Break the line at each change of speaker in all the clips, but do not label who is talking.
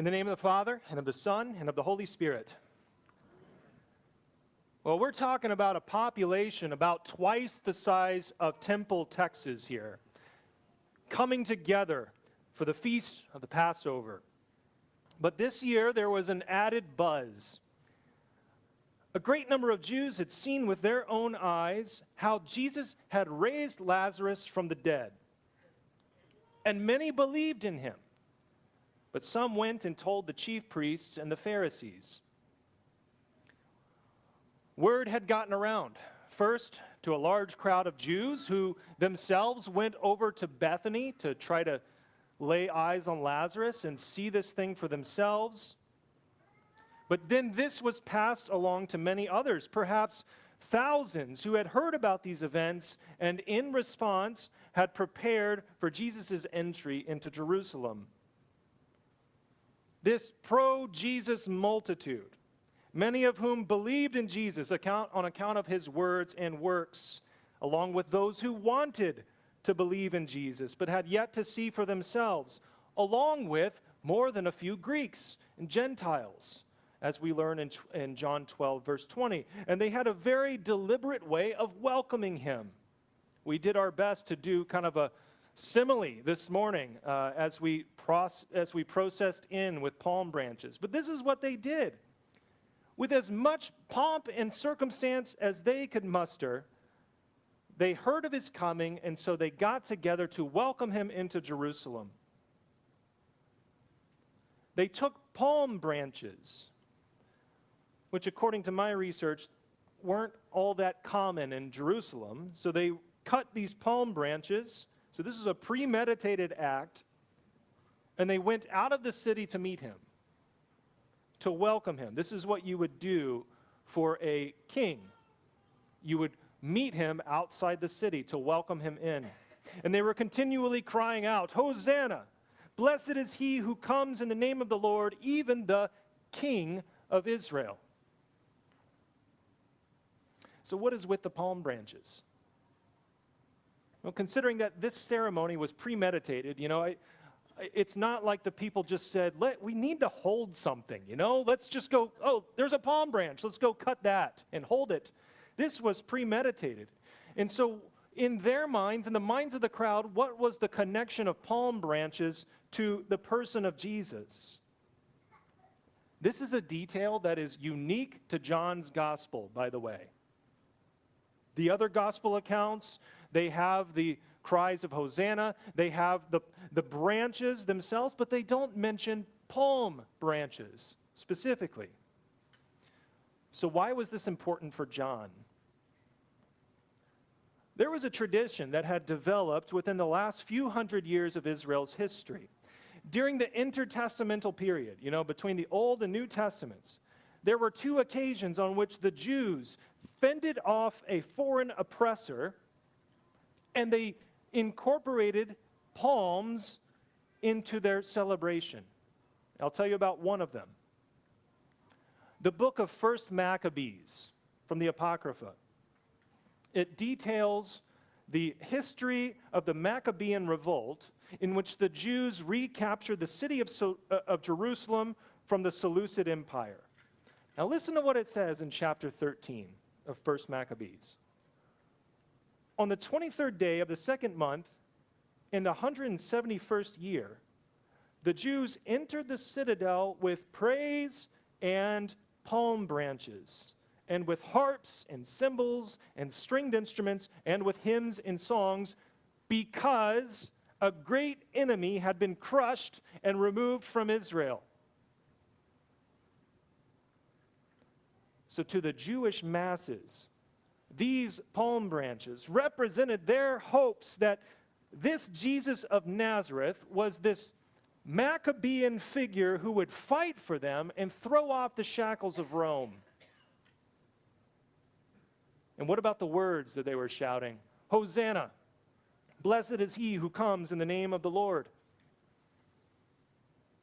In the name of the Father, and of the Son, and of the Holy Spirit. Well, we're talking about a population about twice the size of Temple, Texas here, coming together for the feast of the Passover. But this year, there was an added buzz. A great number of Jews had seen with their own eyes how Jesus had raised Lazarus from the dead. And many believed in him. But some went and told the chief priests and the Pharisees. Word had gotten around, first to a large crowd of Jews who themselves went over to Bethany to try to lay eyes on Lazarus and see this thing for themselves. But then this was passed along to many others, perhaps thousands who had heard about these events and in response had prepared for Jesus' entry into Jerusalem. This pro-Jesus multitude, many of whom believed in Jesus on account of his words and works, along with those who wanted to believe in Jesus but had yet to see for themselves, along with more than a few Greeks and Gentiles, as we learn in John 12, verse 20. And they had a very deliberate way of welcoming him. We did our best to do kind of a simile this morning as we processed in with palm branches. But this is what they did. With as much pomp and circumstance as they could muster, they heard of his coming, and so they got together to welcome him into Jerusalem. They took palm branches, which according to my research weren't all that common in Jerusalem. So they cut these palm branches. So this is a premeditated act. And they went out of the city to meet him, to welcome him. This is what you would do for a king. You would meet him outside the city to welcome him in. And they were continually crying out, "Hosanna! Blessed is he who comes in the name of the Lord, even the King of Israel." So what is with the palm branches? Well, considering that this ceremony was premeditated, it's not like the people just said, we need to hold something, let's just go, oh, there's a palm branch, let's go cut that and hold it. This was premeditated. And so in their minds, in the minds of the crowd, what was the connection of palm branches to the person of Jesus? This is a detail that is unique to John's gospel, by the way. The other gospel accounts, they have the cries of Hosanna, they have the branches themselves, but they don't mention palm branches specifically. So why was this important for John? There was a tradition that had developed within the last few hundred years of Israel's history. During the intertestamental period, between the Old and New Testaments, there were two occasions on which the Jews fended off a foreign oppressor and they incorporated palms into their celebration. I'll tell you about one of them. The book of 1 Maccabees from the Apocrypha. It details the history of the Maccabean revolt in which the Jews recaptured the city of Jerusalem from the Seleucid Empire. Now listen to what it says in chapter 13 of 1 Maccabees. On the 23rd day of the second month, in the 171st year, the Jews entered the citadel with praise and palm branches, and with harps and cymbals and stringed instruments, and with hymns and songs, because a great enemy had been crushed and removed from Israel. So to the Jewish masses, these palm branches represented their hopes that this Jesus of Nazareth was this Maccabean figure who would fight for them and throw off the shackles of Rome. And what about the words that they were shouting? Hosanna! Blessed is he who comes in the name of the Lord.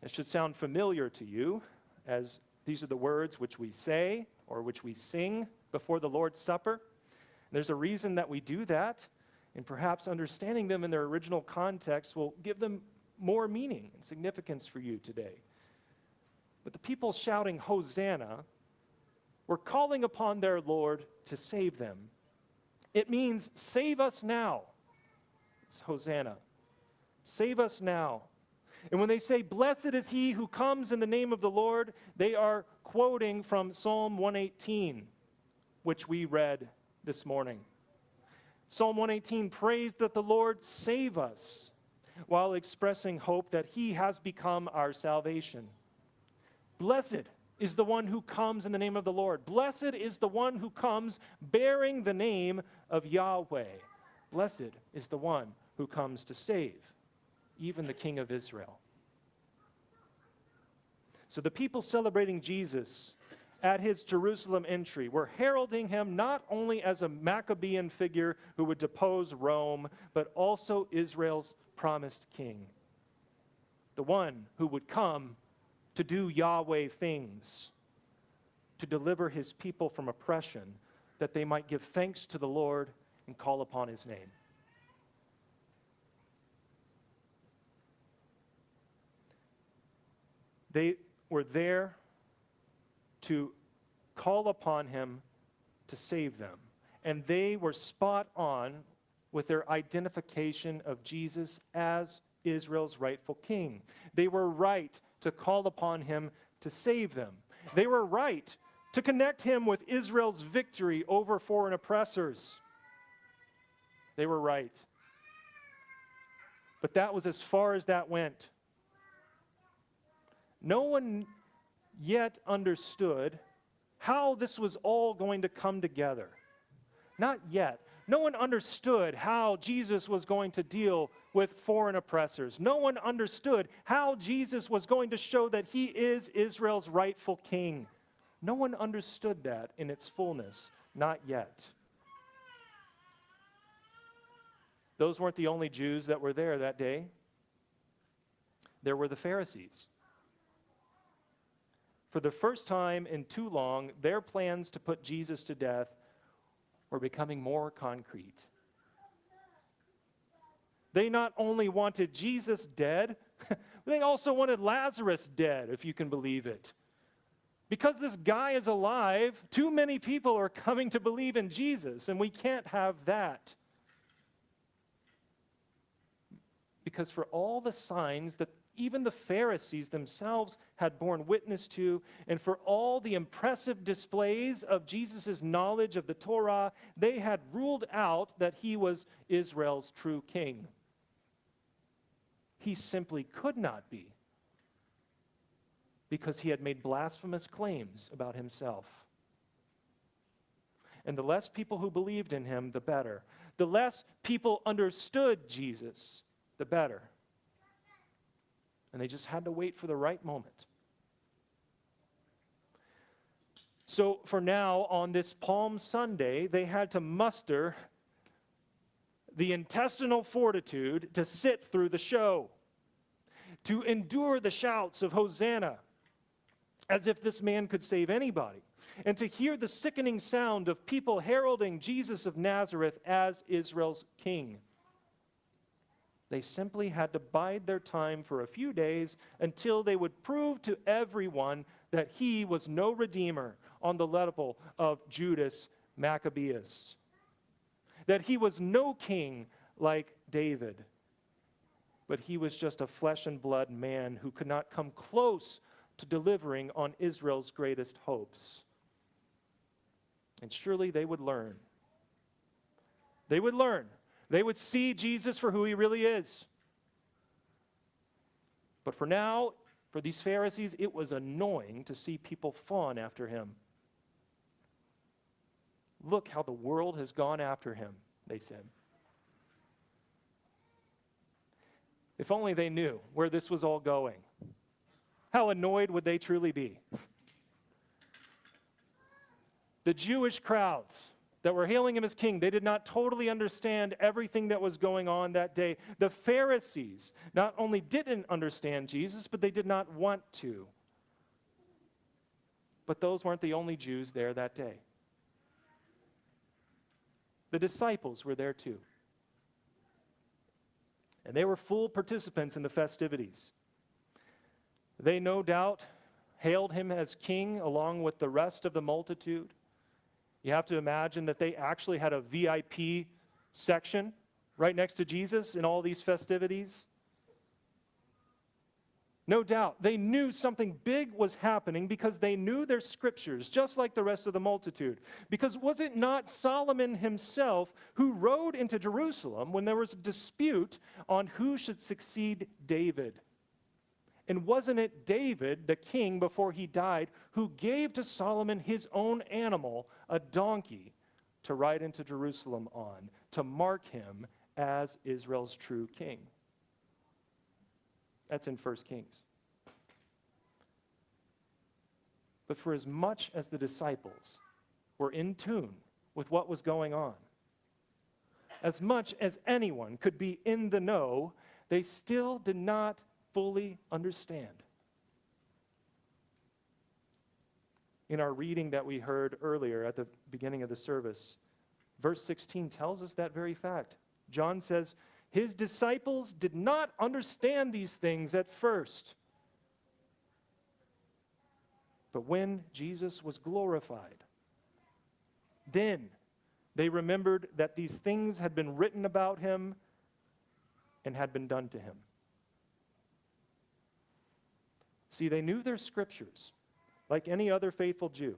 It should sound familiar to you, as these are the words which we say or which we sing before the Lord's Supper. There's a reason that we do that, and perhaps understanding them in their original context will give them more meaning and significance for you today. But the people shouting, Hosanna, were calling upon their Lord to save them. It means, save us now. It's Hosanna. Save us now. And when they say, blessed is he who comes in the name of the Lord, they are quoting from Psalm 118, which we read this morning. Psalm 118 prays that the Lord save us, while expressing hope that he has become our salvation. Blessed is the one who comes in the name of the Lord. Blessed is the one who comes bearing the name of Yahweh. Blessed is the one who comes to save, even the King of Israel. So the people celebrating Jesus at his Jerusalem entry were heralding him not only as a Maccabean figure who would depose Rome, but also Israel's promised king, the one who would come to do Yahweh things, to deliver his people from oppression, that they might give thanks to the Lord and call upon his name. They were there to call upon him to save them. And they were spot on with their identification of Jesus as Israel's rightful king. They were right to call upon him to save them. They were right to connect him with Israel's victory over foreign oppressors. They were right. But that was as far as that went. No one yet understood how this was all going to come together. Not yet. No one understood how Jesus was going to deal with foreign oppressors. No one understood how Jesus was going to show that he is Israel's rightful king. No one understood that in its fullness. Not yet. Those weren't the only Jews that were there that day. There were the Pharisees. For the first time in too long, their plans to put Jesus to death were becoming more concrete. They not only wanted Jesus dead, they also wanted Lazarus dead, if you can believe it. Because this guy is alive, too many people are coming to believe in Jesus, and we can't have that. Because for all the signs that even the Pharisees themselves had borne witness to, and for all the impressive displays of Jesus' knowledge of the Torah, they had ruled out that he was Israel's true king. He simply could not be, because he had made blasphemous claims about himself. And the less people who believed in him, the better. The less people understood Jesus, the better. And they just had to wait for the right moment. So for now, on this Palm Sunday, they had to muster the intestinal fortitude to sit through the show, to endure the shouts of Hosanna, as if this man could save anybody, and to hear the sickening sound of people heralding Jesus of Nazareth as Israel's king. They simply had to bide their time for a few days until they would prove to everyone that he was no redeemer on the level of Judas Maccabeus, that he was no king like David, but he was just a flesh and blood man who could not come close to delivering on Israel's greatest hopes. And surely they would learn. They would learn. They would see Jesus for who he really is. But for now, for these Pharisees, it was annoying to see people fawn after him. Look how the world has gone after him, they said. If only they knew where this was all going. How annoyed would they truly be? The Jewish crowds that were hailing him as king, they did not totally understand everything that was going on that day. The Pharisees not only didn't understand Jesus, but they did not want to. But those weren't the only Jews there that day. The disciples were there too. And they were full participants in the festivities. They no doubt hailed him as king along with the rest of the multitude. You have to imagine that they actually had a VIP section right next to Jesus in all these festivities. No doubt, they knew something big was happening because they knew their scriptures, just like the rest of the multitude. Because was it not Solomon himself who rode into Jerusalem when there was a dispute on who should succeed David? And wasn't it David, the king, before he died, who gave to Solomon his own animal, a donkey, to ride into Jerusalem on, to mark him as Israel's true king? That's in 1 Kings. But for as much as the disciples were in tune with what was going on, as much as anyone could be in the know, they still did not fully understand. In our reading that we heard earlier at the beginning of the service, verse 16 tells us that very fact. John says, his disciples did not understand these things at first. But when Jesus was glorified, then they remembered that these things had been written about him and had been done to him. See, they knew their scriptures like any other faithful Jew.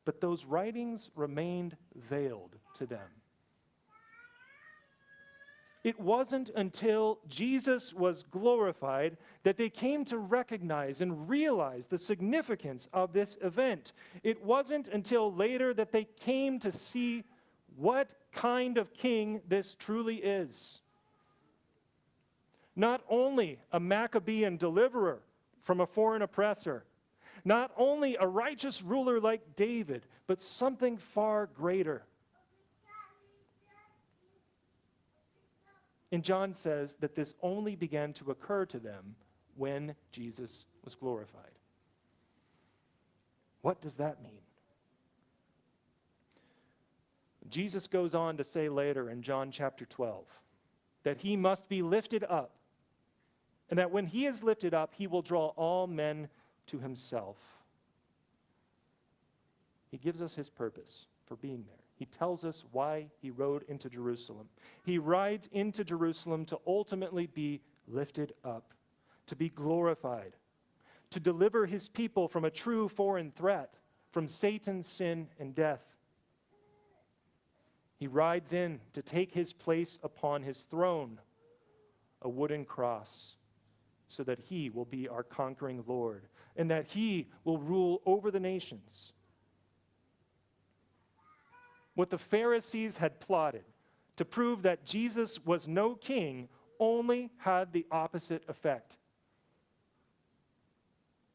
But those writings remained veiled to them. It wasn't until Jesus was glorified that they came to recognize and realize the significance of this event. It wasn't until later that they came to see what kind of king this truly is. Not only a Maccabean deliverer from a foreign oppressor, not only a righteous ruler like David, but something far greater. And John says that this only began to occur to them when Jesus was glorified. What does that mean? Jesus goes on to say later in John chapter 12 that he must be lifted up, and that when he is lifted up, he will draw all men to himself. He gives us his purpose for being there. He tells us why he rode into Jerusalem. He rides into Jerusalem to ultimately be lifted up, to be glorified, to deliver his people from a true foreign threat, from Satan, sin, and death. He rides in to take his place upon his throne, a wooden cross, so that he will be our conquering Lord, and that he will rule over the nations. What the Pharisees had plotted to prove that Jesus was no king only had the opposite effect.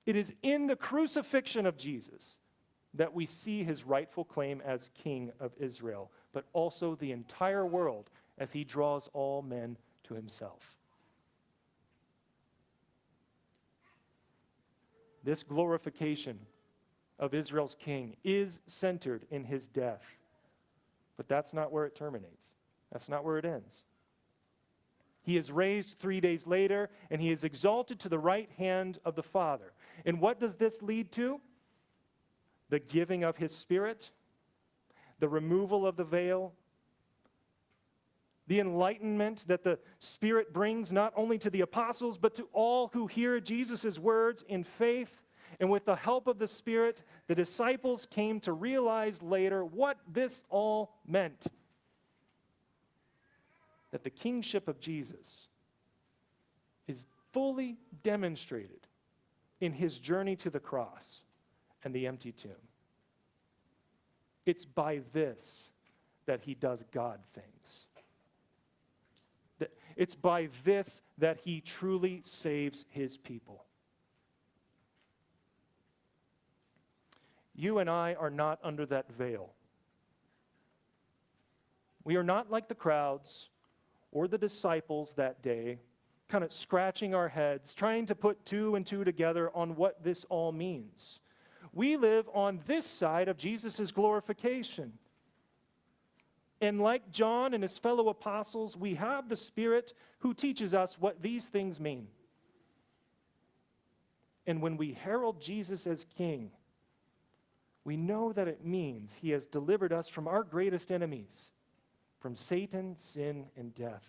It is in the crucifixion of Jesus that we see his rightful claim as King of Israel, but also the entire world as he draws all men to himself. This glorification of Israel's king is centered in his death. But that's not where it terminates. That's not where it ends. He is raised 3 days later, and he is exalted to the right hand of the Father. And what does this lead to? The giving of his Spirit, the removal of the veil, the enlightenment that the Spirit brings not only to the apostles, but to all who hear Jesus' words in faith. And with the help of the Spirit, the disciples came to realize later what this all meant. That the kingship of Jesus is fully demonstrated in his journey to the cross and the empty tomb. It's by this that he does God things. It's by this that he truly saves his people. You and I are not under that veil. We are not like the crowds or the disciples that day, kind of scratching our heads, trying to put two and two together on what this all means. We live on this side of Jesus' glorification. And like John and his fellow apostles, we have the Spirit who teaches us what these things mean. And when we herald Jesus as King, we know that it means he has delivered us from our greatest enemies, from Satan, sin, and death.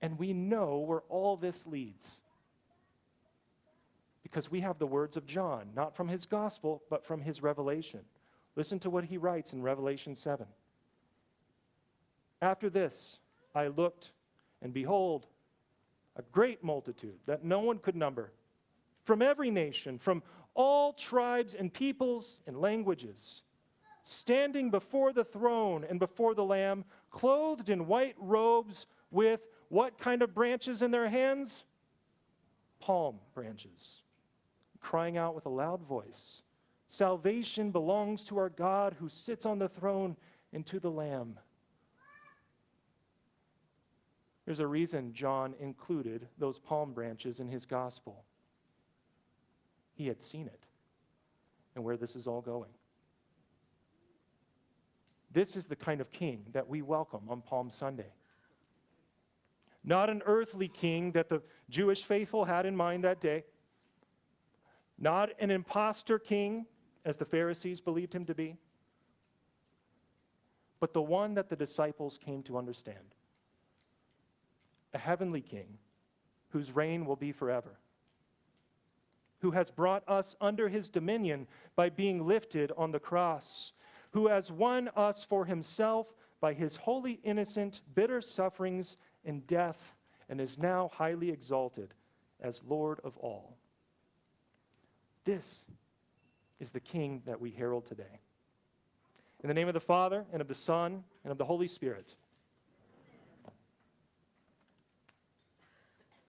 And we know where all this leads, because we have the words of John, not from his gospel, but from his revelation. Listen to what he writes in Revelation 7. After this, I looked, and behold, a great multitude that no one could number, from every nation, from all tribes and peoples and languages, standing before the throne and before the Lamb, clothed in white robes with what kind of branches in their hands? Palm branches, crying out with a loud voice, "Salvation belongs to our God who sits on the throne and to the Lamb." There's a reason John included those palm branches in his gospel. He had seen it and where this is all going. This is the kind of king that we welcome on Palm Sunday. Not an earthly king that the Jewish faithful had in mind that day. Not an impostor king, as the Pharisees believed him to be, but the one that the disciples came to understand. A heavenly king whose reign will be forever, who has brought us under his dominion by being lifted on the cross, who has won us for himself by his holy, innocent, bitter sufferings and death, and is now highly exalted as Lord of all. This is the King that we herald today. In the name of the Father, and of the Son, and of the Holy Spirit.